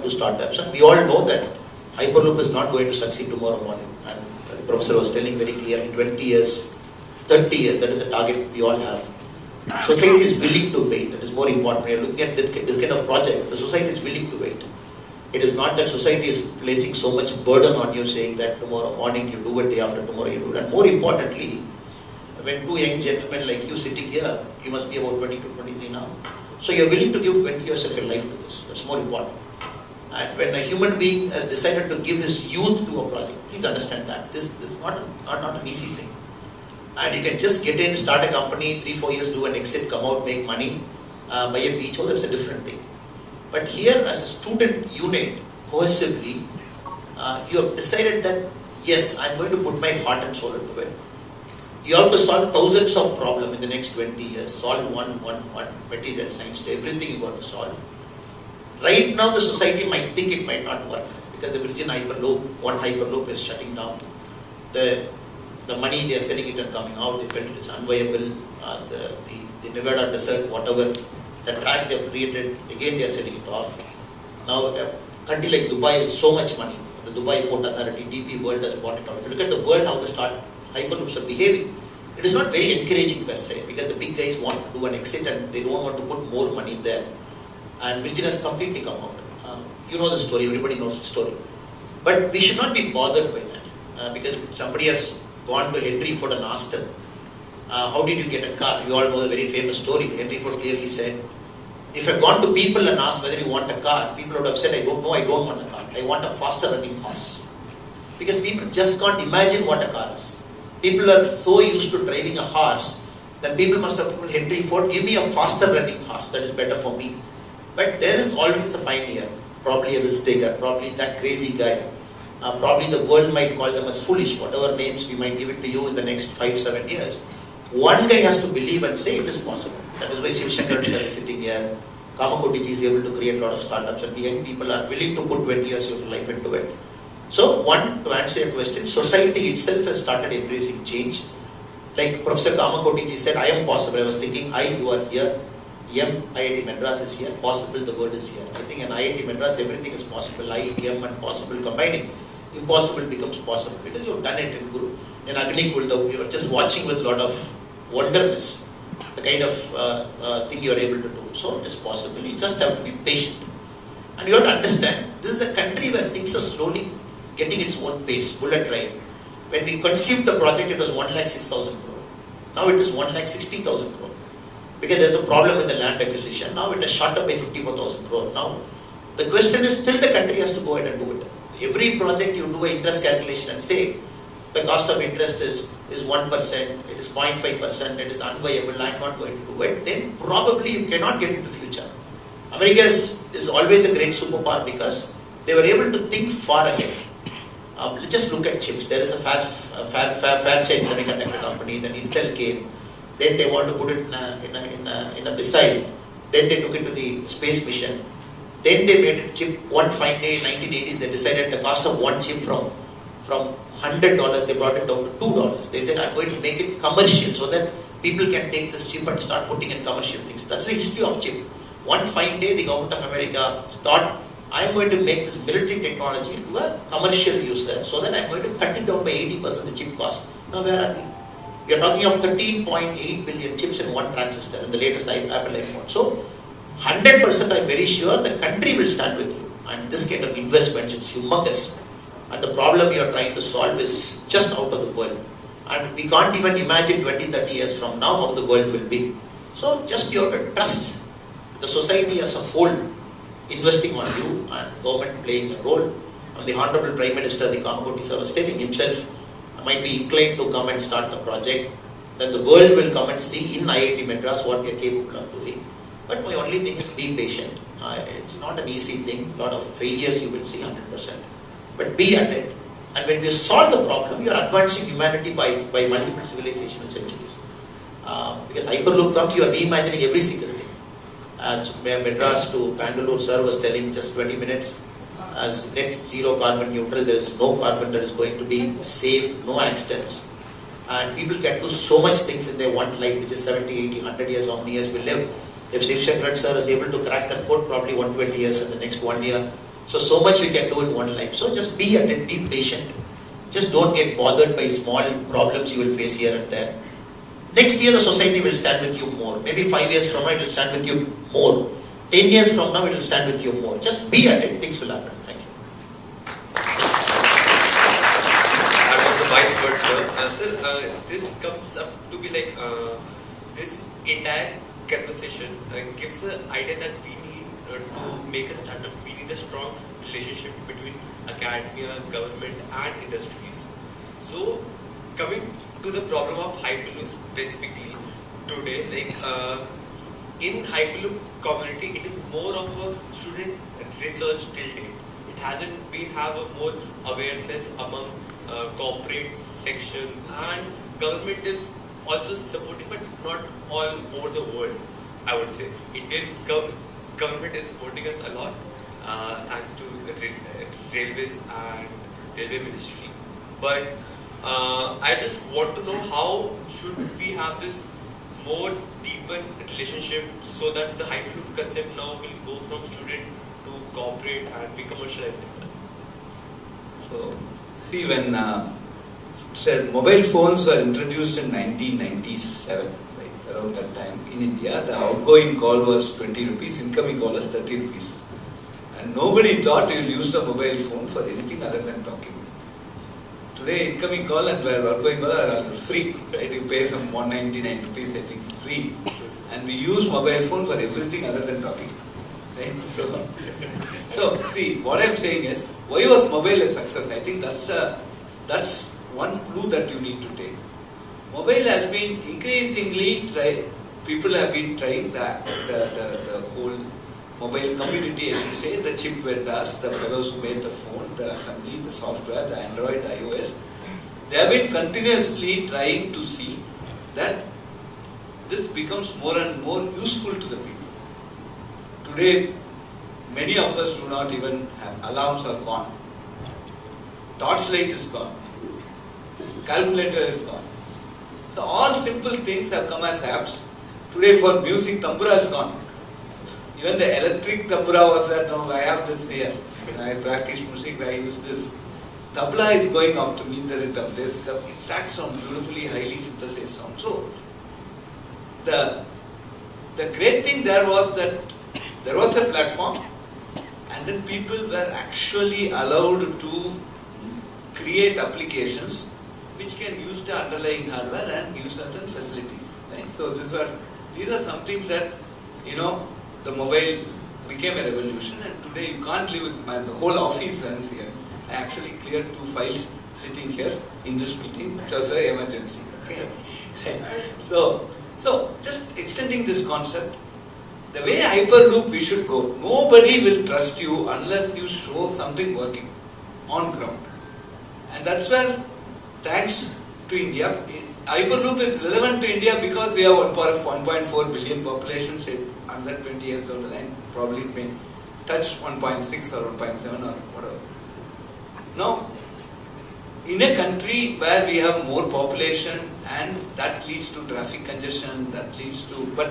to startups, and we all know that Hyperloop is not going to succeed tomorrow morning. And the professor was telling very clearly, 20 years, 30 years, that is the target we all have. Society is willing to wait. That is more important. When you're looking at this kind of project, the society is willing to wait. It is not that society is placing so much burden on you, saying that tomorrow morning you do it, day after tomorrow you do it. And more importantly, when two young gentlemen like you sitting here, you must be about 22, 23 now. So you're willing to give 20 years of your life to this. That's more important. And when a human being has decided to give his youth to a project, please understand that. This is not an easy thing. And you can just get in, start a company, 3-4 years, do an exit, come out, make money, buy a beach, oh, that's a different thing. But here as a student unit, cohesively, you have decided that, yes, I'm going to put my heart and soul into it. You have to solve thousands of problems in the next 20 years, solve one material science to everything you got to solve. Right now the society might think it might not work because the Virgin Hyperloop, one Hyperloop is shutting down. The money they are selling it and coming out, they felt it's unviable. The Nevada desert, whatever, the track they have created, again they are selling it off. Now a country like Dubai with so much money, the Dubai Port Authority, DP World has bought it out. If you look at the world, how the Hyperloops are behaving, it is not very encouraging per se, because the big guys want to do an exit and they don't want to put more money there. And Virgin has completely come out. You know the story, everybody knows the story. But we should not be bothered by that, because somebody has gone to Henry Ford and asked him, how did you get a car? You all know the very famous story. Henry Ford clearly said, if I had gone to people and asked whether you want a car, people would have said, I don't know, I don't want a car. I want a faster running horse. Because people just can't imagine what a car is. People are so used to driving a horse that people must have told Henry Ford, give me a faster running horse, that is better for me. But there is always a pioneer, probably a risk taker, probably that crazy guy. Probably the world might call them as foolish, whatever names we might give it to you in the next 5-7 years. One guy has to believe and say it is possible. That is why Shiv Shankar sir is sitting here. Kamakoti ji is able to create a lot of startups, and young people are willing to put 20 years of life into it. So one, to answer your question, society itself has started embracing change. Like Professor Kamakoti ji said, I am possible. I was thinking, you are here. IIT Madras is here. Possible, the word is here. I think in IIT Madras everything is possible. and possible combining. Impossible becomes possible because you have done it in Guru. In Agnikul, we were just watching with a lot of wonderness the kind of thing you are able to do. So it is possible. You just have to be patient. And you have to understand, this is a country where things are slowly getting its own pace, bullet train. When we conceived the project, it was 1,06,000 crore. Now it is 1,60,000 crore. Because there is a problem with the land acquisition. Now it has shot up by 54,000 crore. Now the question is, still the country has to go ahead and do it. Every project you do an interest calculation and say, the cost of interest is 1%, it is 0.5%, it is unviable, I am not going to do it, then probably you cannot get into the future. America is always a great superpower because they were able to think far ahead. Let's just look at chips. There is a Fairchild semiconductor company, then Intel came, then they want to put it in a missile, then they took it to the space mission, then they made it chip. One fine day in 1980s, they decided the cost of one chip from $100, they brought it down to $2. They said, I'm going to make it commercial so that people can take this chip and start putting in commercial things. That's the history of chip. One fine day, the government of America thought, I'm going to make this military technology to a commercial user so that I'm going to cut it down by 80% the chip cost. Now where are we? We are talking of 13.8 billion chips in one transistor in the latest Apple iPhone. So 100% I'm very sure the country will stand with you. And this kind of investment is humongous. And the problem you are trying to solve is just out of the world. And we can't even imagine 20-30 years from now how the world will be. So just you have to trust the society as a whole investing on you and government playing a role. And the Honorable Prime Minister, the Kamakoti sir, was telling himself, might be inclined to come and start the project. Then the world will come and see in IIT Madras what we are capable of doing. But my only thing is be patient. It's not an easy thing. A lot of failures you will see 100%. But be at it. And when we solve the problem, you are advancing humanity by multiple civilizations and centuries. Because Hyperloop comes, you are reimagining every single thing. Madras to Bangalore, sir was telling just 20 minutes. As net zero carbon neutral, there is no carbon that is going to be safe, no accidents. And people can do so much things in their one life, which is 70, 80, 100 years, how many years we live. If Shiv Shankar sir is able to crack that code, probably 120 years in the next 1 year. So much we can do in one life. So just be at it, be patient. Just don't get bothered by small problems you will face here and there. Next year the society will stand with you more. Maybe 5 years from now it will stand with you more. 10 years from now it will stand with you more. Just be at it, things will happen. Thank you. That was the wise word, sir. Sir, this comes up to be like this entire conversation gives an idea that we need to make a startup. We need a strong relationship between academia, government, and industries. So, coming to the problem of Hyperloop specifically today, like in Hyperloop community, it is more of a student research till date. It hasn't been have a more awareness among corporate section, and government is also supporting, but not all over the world. I would say Indian government is supporting us a lot, thanks to railways and railway ministry. But I just want to know how should we have this more deepened relationship so that the Hyperloop concept now will go from student to corporate and be commercialized. So, see, when mobile phones were introduced in 1997, right, around that time in India, the outgoing call was 20 rupees, incoming call was 30 rupees. And nobody thought you will use the mobile phone for anything other than talking. Today, incoming call and outgoing call are free, right? You pay some 199 rupees, I think, free. And we use mobile phone for everything other than talking, right? So see, what I'm saying is, why was mobile a success? I think that's one clue that you need to take. Mobile has been increasingly people have been trying the whole mobile community, as you say, the chip vendors, the fellows who made the phone, the assembly, the software, the Android, iOS. They have been continuously trying to see that this becomes more and more useful to the people. Today, many of us do not even have alarms are gone. Torchlight is gone. Calculator is gone. So all simple things have come as apps. Today for music, tambura is gone. Even the electric tambura was that, no, I have this here. I practice music, I use this. Tabla is going off to meet the rhythm. There's the exact sound, beautifully highly synthesized sound. So, the great thing there was that there was a platform, and then people were actually allowed to create applications which can use the underlying hardware and give certain facilities. Right? So these are some things that, the mobile became a revolution, and today you can't live with the whole office runs here. I actually cleared 2 files sitting here in this meeting. It was an emergency. Okay. So just extending this concept, the way Hyperloop we should go, nobody will trust you unless you show something working on ground. And that's where, thanks to India, Hyperloop is relevant to India because we have 1.4 billion population. Say another 20 years down the line, probably it may touch 1.6 or 1.7 or whatever. Now, in a country where we have more population and that leads to traffic congestion, but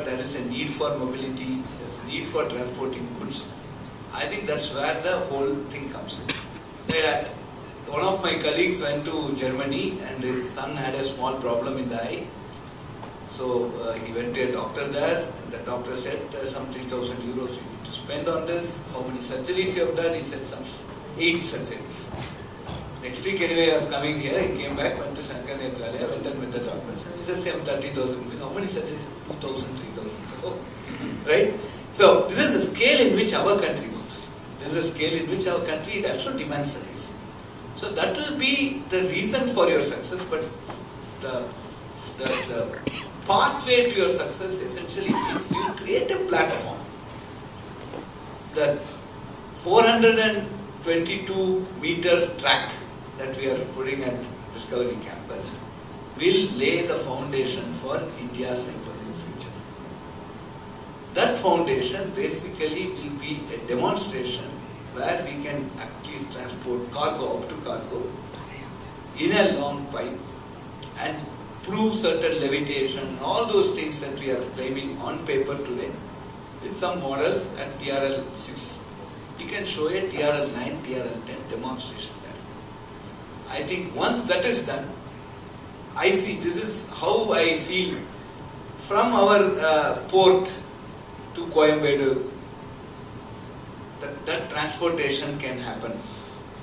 there is a need for mobility, there's a need for transporting goods. I think that's where the whole thing comes in. One of my colleagues went to Germany and his son had a small problem in the eye. So he went to a doctor there, and the doctor said some 3,000 euros you need to spend on this. How many surgeries you have done? He said some 8 surgeries. Next week anyway I was coming here, he came back, went to Shankar Netralaya, went and met the doctors, and he said same 30,000 rupees. How many surgeries? 2,000, 3,000. So, right? So this is the scale in which our country works. This is the scale in which our country also demands service. So that will be the reason for your success, but the pathway to your success essentially means you create a platform. That 422 meter track that we are putting at Discovery Campus will lay the foundation for India's Hyperloop future. That foundation basically will be a demonstration where we can at least transport cargo up to cargo in a long pipe and prove certain levitation, all those things that we are claiming on paper today with some models at TRL 6 we can show a TRL 9, TRL 10 demonstration there. I think once that is done, I see, this is how I feel from our port to Coimbatore, that transportation can happen.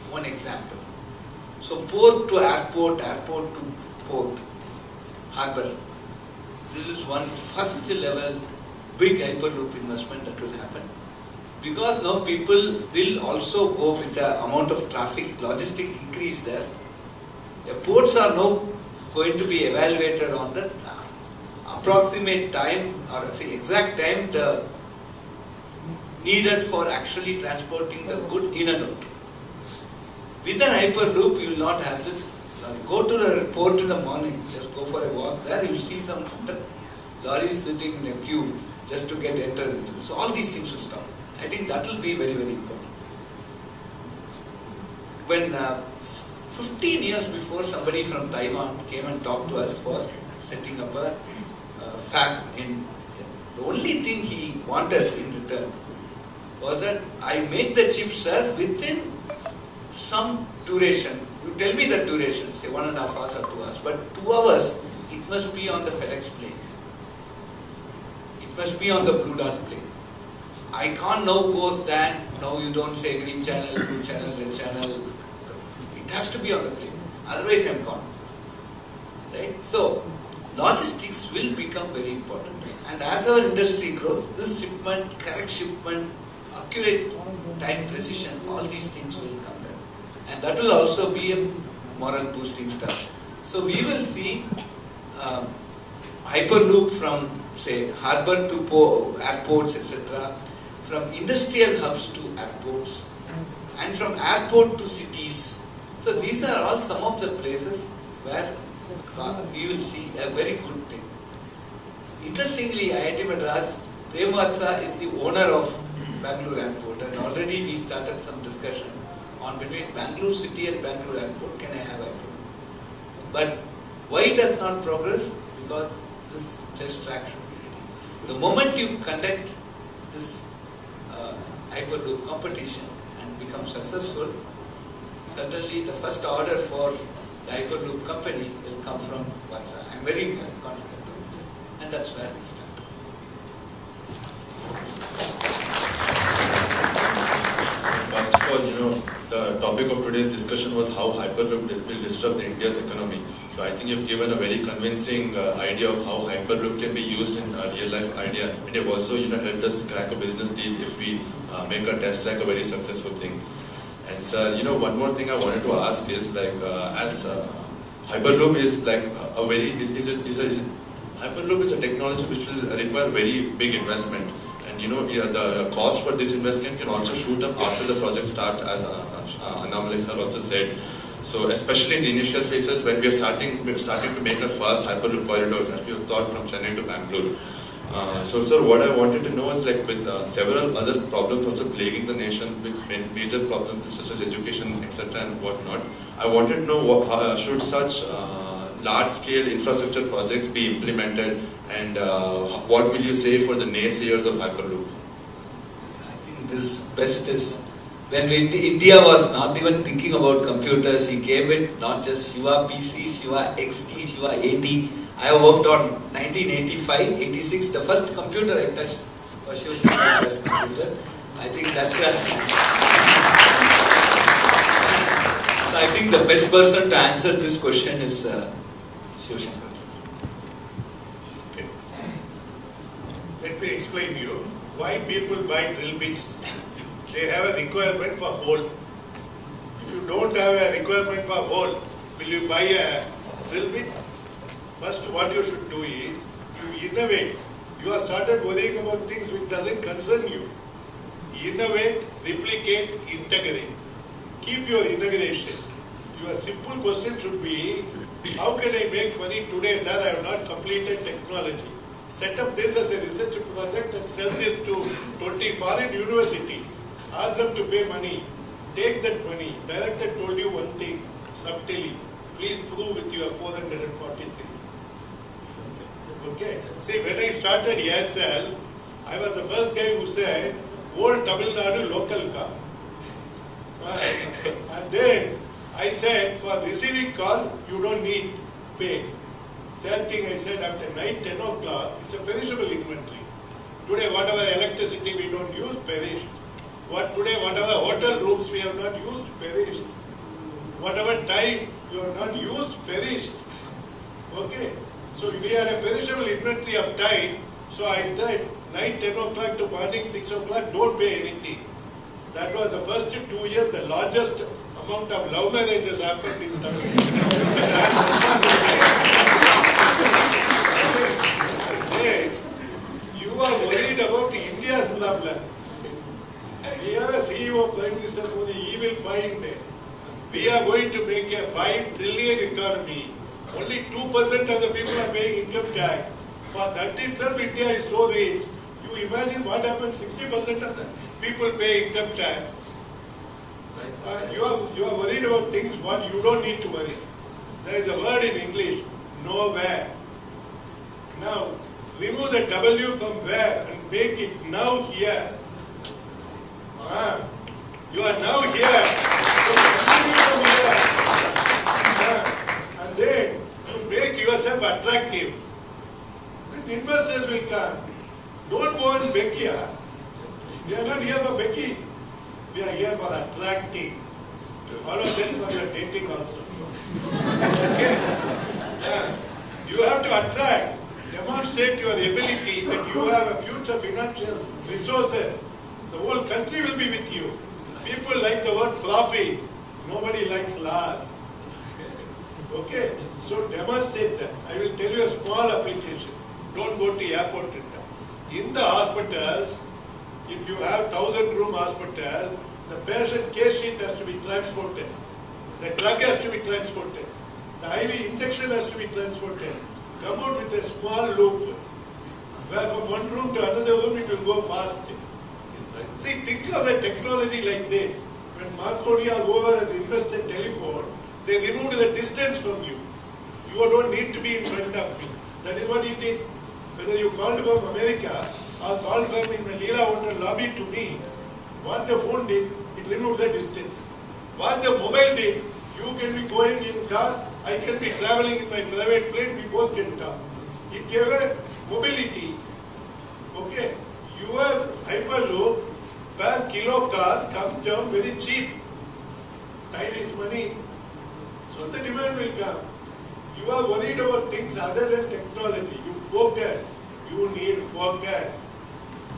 One example. So port to airport, airport to port, harbour. This is one first level big Hyperloop investment that will happen. Because now people will also go with the amount of traffic, logistic increase there. The ports are now going to be evaluated on the approximate time, or say exact time the needed for actually transporting the good in and out. With an Hyperloop, you will not have this. Go to the port in the morning, just go for a walk there, you will see some 100 lorries sitting in a queue just to get entered into this. So all these things will stop. I think that will be very, very important. When 15 years before, somebody from Taiwan came and talked to us for setting up a fab in. The only thing he wanted in return was that I make the chip, sir, within some duration. You tell me the duration, say 1.5 hours or 2 hours, but 2 hours, it must be on the FedEx plane. It must be on the Blue Dart plane. I can't now go stand, now you don't say green channel, blue channel, red channel. It has to be on the plane. Otherwise I am gone. Right? So, logistics will become very important. And as our industry grows, this shipment, correct shipment, accurate time precision, all these things will come there. And that will also be a moral boosting stuff. So we will see Hyperloop from, say, harbour to airports, etc., from industrial hubs to airports, and from airport to cities. So these are all some of the places where we will see a very good thing. Interestingly, IIT Madras, Premvatsa is the owner of Bangalore Airport, and already we started some discussion on between Bangalore City and Bangalore Airport, can I have Hyperloop? But why it has not progressed? Because this test track should be ready. The moment you conduct this Hyperloop competition and become successful, certainly the first order for the Hyperloop company will come from Vatsa. I am very confident of this, and that's where we start. First of all, the topic of today's discussion was how Hyperloop will disrupt India's economy. So I think you've given a very convincing idea of how Hyperloop can be used in a real life idea. And you've also helped us crack a business deal if we make a test track a very successful thing. And sir, one more thing I wanted to ask is as Hyperloop is like a very Hyperloop is a technology which will require very big investment. The cost for this investment can also shoot up after the project starts, as ANNAMALAI sir also said. So especially in the initial phases when we are starting to make our first Hyperloop corridors, as we have thought from Chennai to Bangalore. So sir, what I wanted to know is with several other problems also plaguing the nation, with major problems such as education, etc. and whatnot, I wanted to know should such large-scale infrastructure projects be implemented, and what will you say for the naysayers of Hyperloop? I think this best is, when India was not even thinking about computers, he came with not just Shiva PC, Shiva XT, Shiva AT. I have worked on 1985, 86, the first computer I touched was Shiva Shankar's computer. I think that's So I think the best person to answer this question is Shiva Shankar. Okay. Let me explain to you why people buy drill bits. They have a requirement for hole. If you don't have a requirement for hole, will you buy a drill bit? First, what you should do is, you innovate. You have started worrying about things which doesn't concern you. Innovate, replicate, integrate. Keep your integration. Your simple question should be, how can I make money today, sir? I have not completed technology. Set up this as a research project and sell this to 20 foreign universities. Ask them to pay money. Take that money. Director told you one thing, subtly. Please prove with your 443. Okay. See, when I started ESL, I was the first guy who said, old Tamil Nadu local car. And then I said, for receiving call, you don't need pay. Third thing I said, after night 10 o'clock, it's a perishable inventory. Today, whatever electricity we don't use, perished. Today, whatever hotel rooms we have not used, perished. Whatever time you have not used, perished. Okay? So we are a perishable inventory of time. So I said, night 10 o'clock to morning 6 o'clock, don't pay anything. That was the first 2 years, the largest amount of love marriages happened in Tamil Nadu. You are worried about India's problem. We have a CEO, Prime Minister Modi, he will find we are going to make a 5 trillion economy. Only 2% of the people are paying income tax. For that itself, India is so rich. You imagine what happens, 60% of the people pay income tax. You are worried about things what you don't need to worry. There is a word in English, nowhere. Now, remove the W from where and make it now here. You are now here. So continue from here. And then you make yourself attractive. Then investors will come. Don't go and beg here. We are not here for begging. We are here for attracting. All of them for your dating also. Okay? You have to attract. Demonstrate your ability that you have a future financial resources. The whole country will be with you. People like the word profit. Nobody likes loss. Okay? So demonstrate that. I will tell you a small application. Don't go to airport and down. In the hospitals, if you have 1,000-room hospital, the patient case sheet has to be transported. The drug has to be transported. The IV injection has to be transported. Come out with a small loop, where from one room to another room it will go fast. See, think of the technology like this. When Marconi or whoever has invested telephone, they removed the distance from you. You don't need to be in front of me. That is what he did. Whether you called from America or called from in the Leela Hotel lobby to me, what the phone did, it removed the distance. What the mobile did, you can be going in car, I can be traveling in my private plane, we both can talk. It gave a mobility. Okay, your Hyperloop per kilo cost comes down very cheap. Time is money. So the demand will come. You are worried about things other than technology. You focus. You need focus.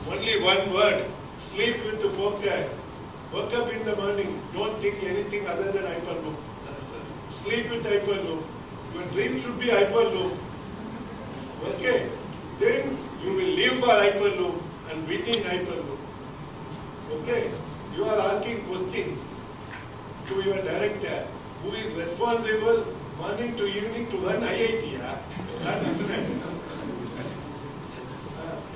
Only one word. Sleep with the focus. Wake up in the morning. Don't think anything other than Hyperloop. Sleep with Hyperloop. Your dream should be Hyperloop. Okay? Then you will live for Hyperloop and win in Hyperloop. Okay? You are asking questions to your director who is responsible morning to evening to run IIT, not business.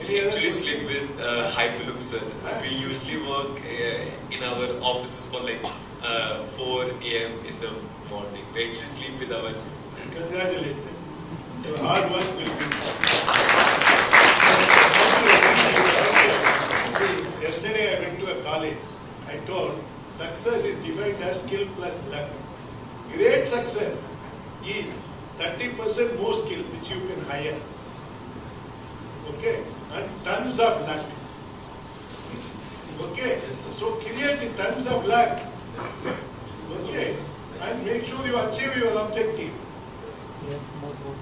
We actually sleep with Hyperloop, sir. We usually work in our offices for like 4 a.m. in the morning. We actually sleep with our... Congratulations. Your hard work will be... See, yesterday I went to a college. I told, success is defined as skill plus luck. Great success is 30% more skill which you can hire. Okay? And tons of luck. Okay? So create tons of luck. Okay? And make sure you achieve your objective.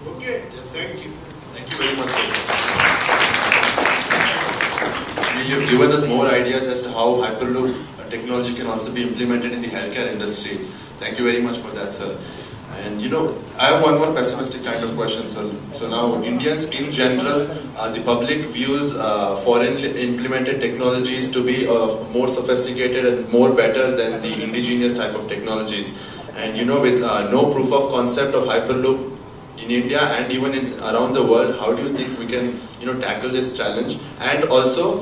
Okay? Yes, thank you. Thank you very much, sir. You have given us more ideas as to how Hyperloop technology can also be implemented in the healthcare industry. Thank you very much for that, sir. And you know, I have one more pessimistic kind of question. So now, Indians in general, the public views foreign implemented technologies to be more sophisticated and more better than the indigenous type of technologies. And you know, with no proof of concept of Hyperloop in India and even around the world, how do you think we can, you know, tackle this challenge? And also,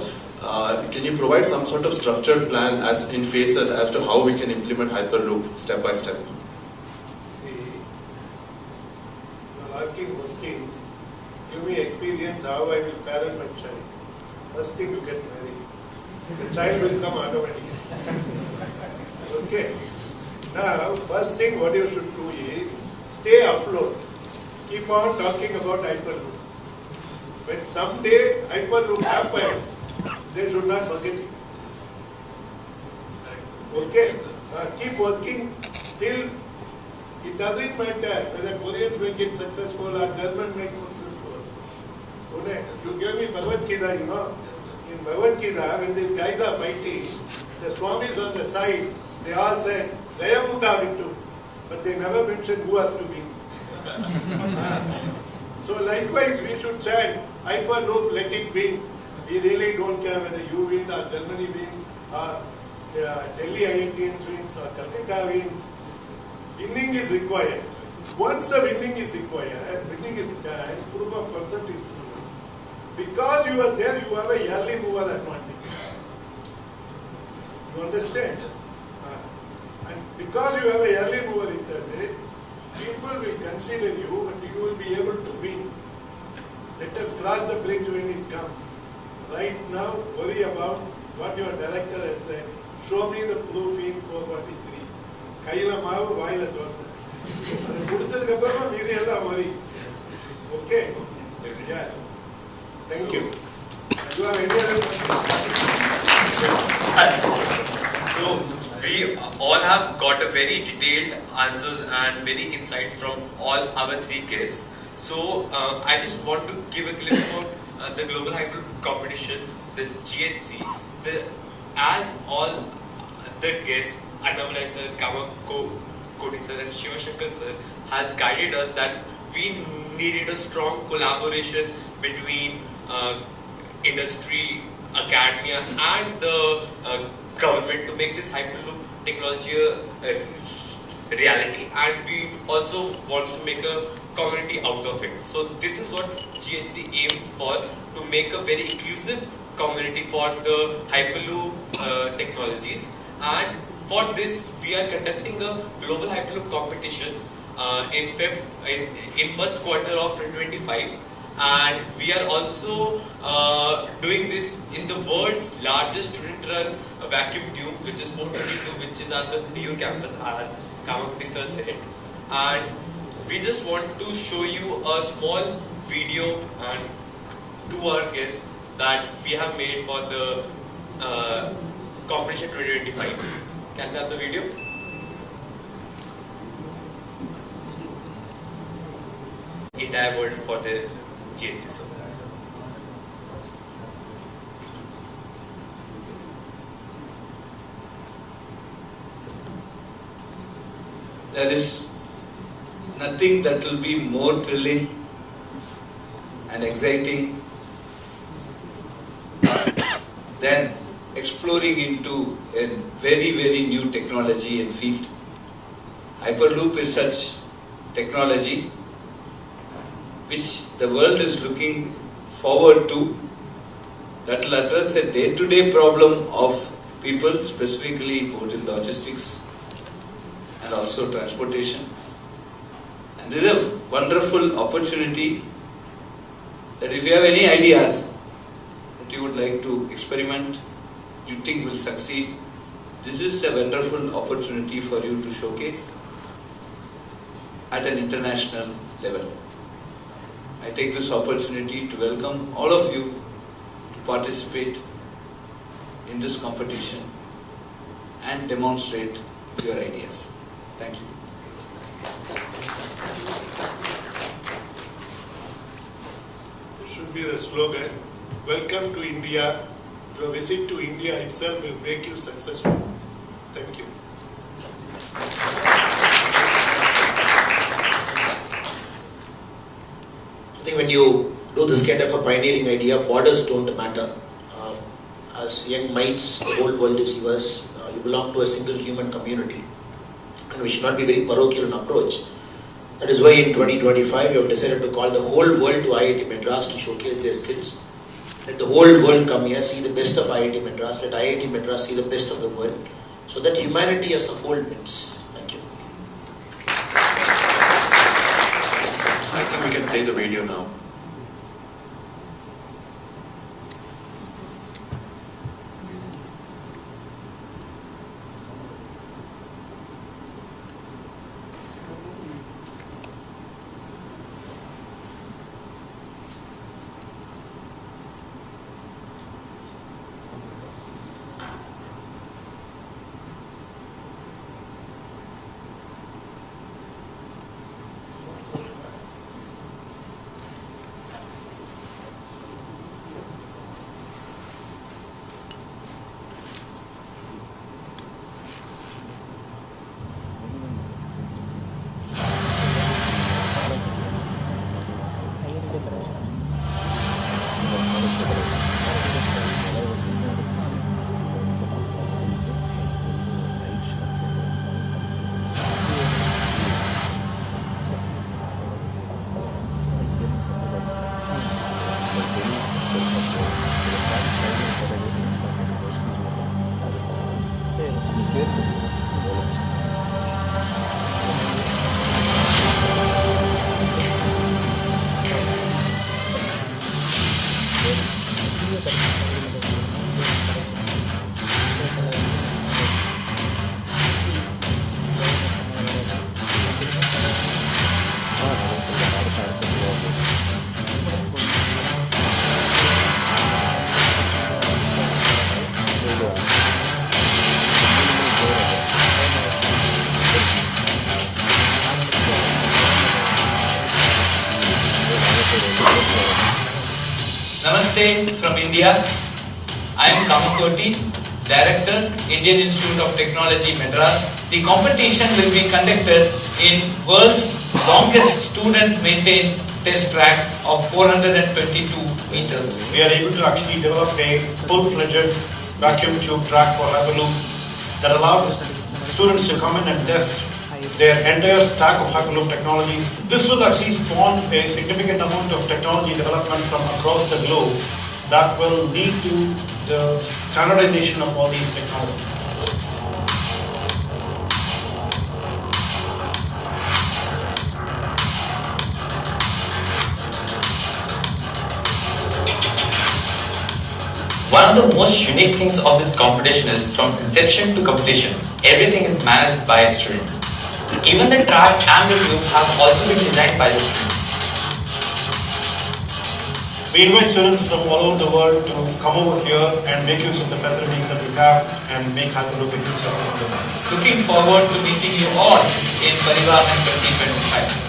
can you provide some sort of structured plan as in phases as to how we can implement Hyperloop step by step? Asking questions, give me experience how I will parent my child. First thing, you get married. The child will come automatically. Okay? Now, first thing what you should do is stay afloat. Keep on talking about Hyperloop. When someday Hyperloop happens, they should not forget it. Okay? Keep working till it doesn't matter whether Koreans make it successful or German make it successful. You gave me Bhagavad Gita, you know. In Bhagavad Gita, when these guys are fighting, the Swamis on the side, they all said, Jayamunda Vittu. But they never mentioned who has to win. So likewise, we should chant, Hyperloop, let it win. We really don't care whether you win or Germany wins or Delhi IITM wins or Calcutta wins. Winning is required. Once a winning is required, winning is done, proof of concept is proven. Because you are there, you have a yearly mover advantage. You understand? Yes. And because you have a yearly mover advantage, people will consider you and you will be able to win. Let us cross the bridge when it comes. Right now, worry about what your director has said. Show me the proof in 443. Kaila maavu, vaila dosa. Adu kudutadhukku appuram meedi ella worry. Okay? Yes. Thank you. You have any other questions? So we all have got a very detailed answers and very insights from all our three guests. So I just want to give a glimpse about the Global Hyperloop competition, the GHC. As all the guests, ANNAMALAI sir, Koti sir and Shiva Shankar sir has guided us that we needed a strong collaboration between industry, academia and the government to make this Hyperloop technology a reality, and we also want to make a community out of it. So this is what GHC aims for, to make a very inclusive community for the Hyperloop technologies. And for this, we are conducting a global Hyperloop competition in first quarter of 2025, and we are also doing this in the world's largest student-run vacuum tube, which is 422, which is at the 3U campus, as Koti sir said. And we just want to show you a small video and to our guests that we have made for the competition 2025. Can we have the video? Entire world for the GHC sir. There is nothing that will be more thrilling and exciting than exploring into a very, very new technology and field. Hyperloop is such technology which the world is looking forward to, that will address a day-to-day problem of people, specifically both in logistics and also transportation. And this is a wonderful opportunity that if you have any ideas that you would like to experiment, you think will succeed, this is a wonderful opportunity for you to showcase at an international level. I take this opportunity to welcome all of you to participate in this competition and demonstrate your ideas. Thank you. This should be the slogan. Welcome to India. Your visit to India itself will make you successful. Thank you. I think when you do this kind of a pioneering idea, borders don't matter. As young minds, the whole world is yours. You belong to a single human community. And we should not be very parochial in approach. That is why in 2025 we have decided to call the whole world to IIT Madras to showcase their skills. Let the whole world come here, see the best of IIT Madras. Let IIT Madras see the best of the world, so that humanity as a whole wins. Thank you. I think we can play the video now. Namaste from India. I am Kamakoti, Director, Indian Institute of Technology, Madras. The competition will be conducted in world's longest student-maintained test track of 422 meters. We are able to actually develop a full-fledged vacuum tube track for Hyperloop that allows students to come in and test their entire stack of Hyperloop technologies. This will actually spawn a significant amount of technology development from across the globe that will lead to the standardization of all these technologies. One of the most unique things of this competition is from inception to completion, everything is managed by students. Even the track and the tube have also been designed by the students. We invite students from all over the world to come over here and make use of the facilities that we have and make Hyperloop a huge success in the world. Looking forward to meeting you all in Parivahan 2025.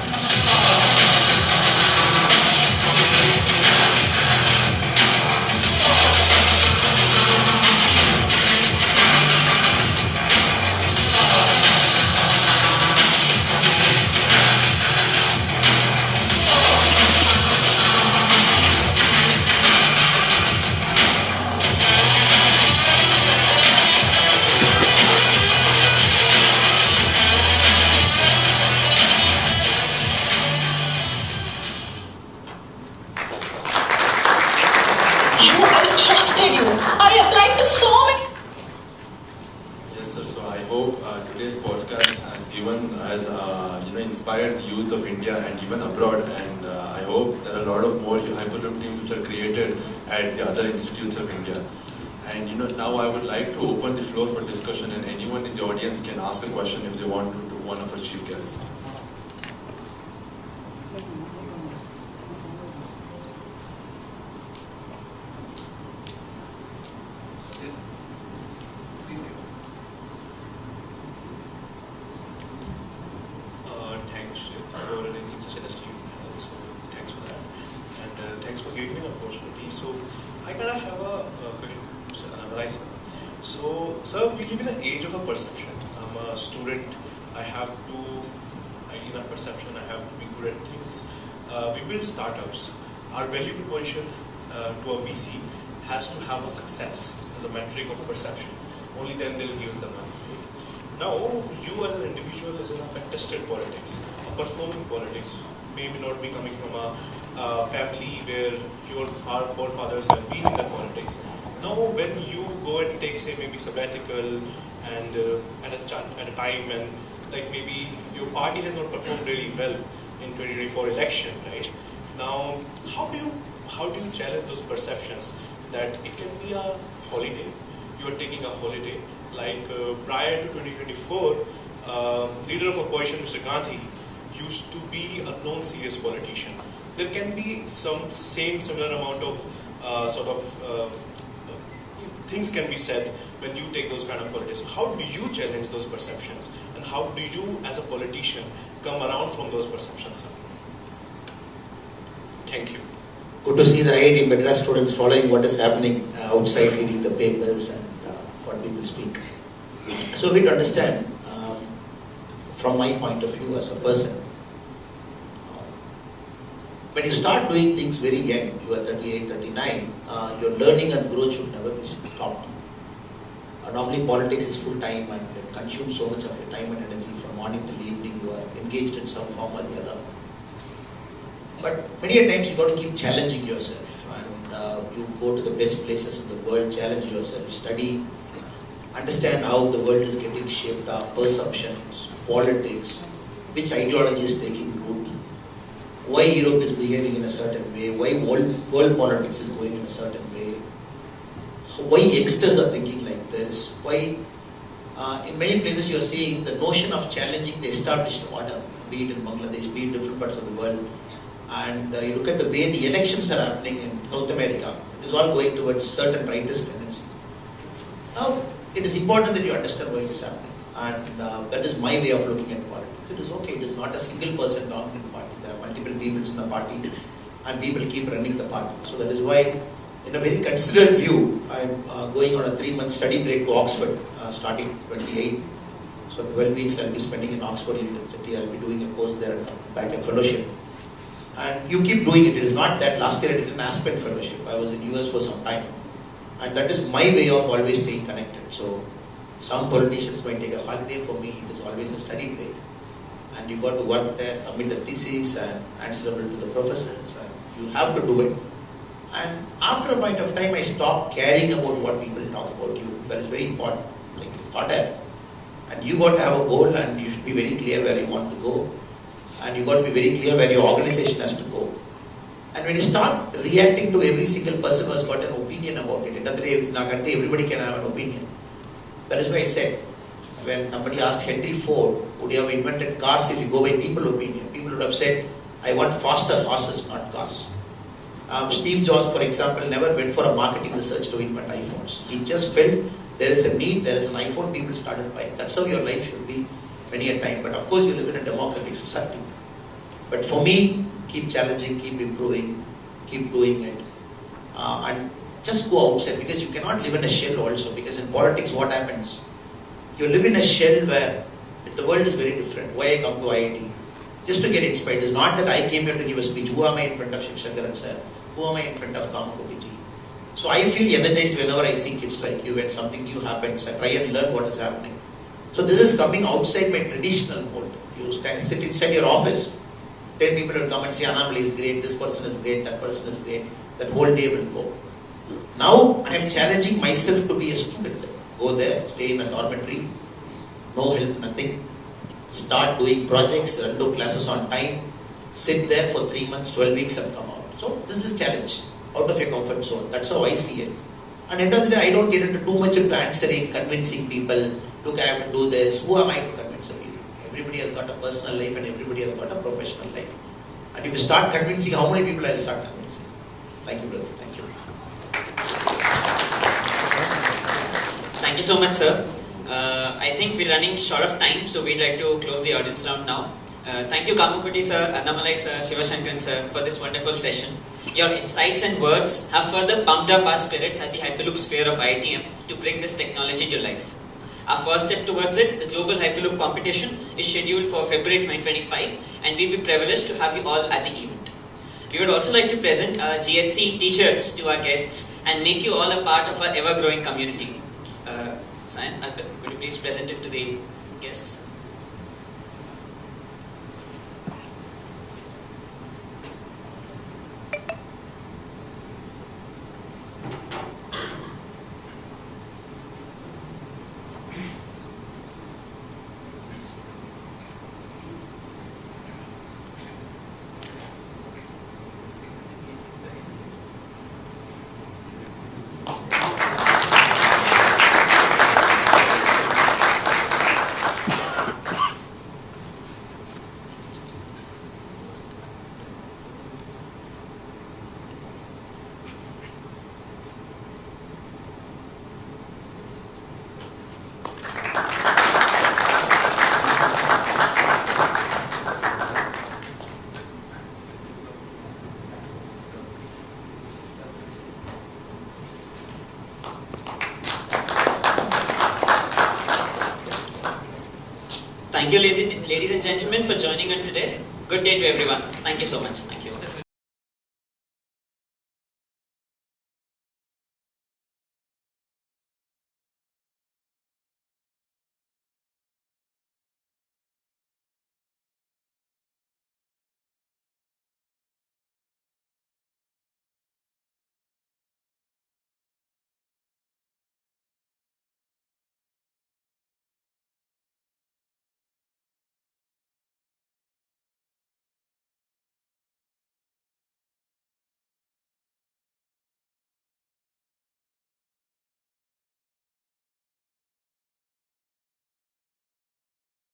Today's podcast has inspired the youth of India and even abroad, and I hope there are a lot of more Hyperloop teams which are created at the other institutes of India. And now I would like to open the floor for discussion, and anyone in the audience can ask a question if they want to one of our chief guests. Thanks for arranging such an esteemed panel, so thanks for that, and thanks for giving me the opportunity. So I kind of have a question to Mr. ANNAMALAI sir. So sir, we live in an age of a perception. I'm a student, in a perception, I have to be good at things. We build startups. Our value proposition to a VC has to have a success as a metric of perception. Only then they'll give us the money. Now, you as an individual is in a contested politics, a performing politics, maybe not be coming from a family where your forefathers have been in the politics. Now, when you go and take, say, maybe sabbatical and at a time when, like, maybe your party has not performed really well in 2024 election, right? Now, how do you challenge those perceptions that it can be a holiday? You are taking a holiday. Like prior to 2024, leader of opposition, Mr. Gandhi, used to be a non-serious politician. There can be some similar amount of things can be said when you take those kind of holidays. How do you challenge those perceptions, and how do you, as a politician, come around from those perceptions? Thank you. Good to see the IIT Madras students following what is happening outside, reading the papers and what people speak. So we need to understand, from my point of view as a person, when you start doing things very young, you are 38, 39, your learning and growth should never be stopped. Normally politics is full time and it consumes so much of your time and energy from morning till evening. You are engaged in some form or the other. But many a times you got to keep challenging yourself, and you go to the best places in the world, challenge yourself, study, understand how the world is getting shaped up, perceptions, politics, which ideology is taking root, why Europe is behaving in a certain way, why world politics is going in a certain way, why youngsters are thinking like this, why in many places you are seeing the notion of challenging the established order, be it in Bangladesh, be it in different parts of the world, and you look at the way the elections are happening in South America, it is all going towards certain rightist tendency. Now, it is important that you understand why it is happening, and that is my way of looking at politics. It is okay, it is not a single person dominant party. There are multiple peoples in the party, and people keep running the party. So that is why in a very considered view, I'm going on a 3-month study break to Oxford, starting 28. So 12 weeks I'll be spending in Oxford University. I'll be doing a course there and back a fellowship. And you keep doing it. It is not that last year I did an Aspen fellowship. I was in US for some time. And that is my way of always staying connected. So some politicians might take a holiday. For me, it is always a study break. And you got to work there, submit a thesis and answerable to the professors. And you have to do it. And after a point of time, I stopped caring about what people talk about you. That is very important. Like it's not a, and you got to have a goal, and you should be very clear where you want to go. And you got to be very clear where your organization has to go. And when you start reacting to every single person who has got an opinion about it, everybody can have an opinion. That is why I said, when somebody asked Henry Ford, would you have invented cars if you go by people opinion? People would have said, I want faster horses, not cars. Steve Jobs, for example, never went for a marketing research to invent iPhones. He just felt there is a need, there is an iPhone, people started buying. That's how your life should be many a time. But of course, you live in a democratic society. But for me, keep challenging, keep improving, keep doing it. And just go outside, because you cannot live in a shell also. Because in politics, what happens? You live in a shell where the world is very different. Why I come to IIT? Just to get inspired. It's not that I came here to give a speech. Who am I in front of Shiv Shankaran sir? Who am I in front of Kamakoti ji? So I feel energized whenever I see kids like you, when something new happens. I try and learn what is happening. So this is coming outside my traditional mode. You sit inside your office. 10 people will come and say, ANNAMALAI is great, this person is great, that person is great. That whole day will go. Now I am challenging myself to be a student. Go there, stay in a dormitory, no help, nothing. Start doing projects, run to classes on time, sit there for 3 months, 12 weeks and come out. So this is challenge, out of your comfort zone. That's how I see it. And end of the day, I don't get into too much into answering, convincing people, look, I have to do this. Who am I to convince the people? Everybody has got a personal life and everybody has got a professional life. And if you start convincing, how many people I'll start convincing? Thank you, brother. Thank you. Thank you so much, sir. I think we're running short of time, so we'd like to close the audience round now. Thank you, Kamakoti sir, ANNAMALAI sir, Shiva Shankaran sir, for this wonderful session. Your insights and words have further pumped up our spirits at the Hyperloop sphere of IITM to bring this technology to life. Our first step towards it, the Global Hyperloop competition, is scheduled for February 2025, and we'll be privileged to have you all at the event. We would also like to present GHC t-shirts to our guests and make you all a part of our ever-growing community. Sayan, could you please present it to the guests? Thank you, ladies and gentlemen, for joining us today. Good day to everyone. Thank you so much. Thank you.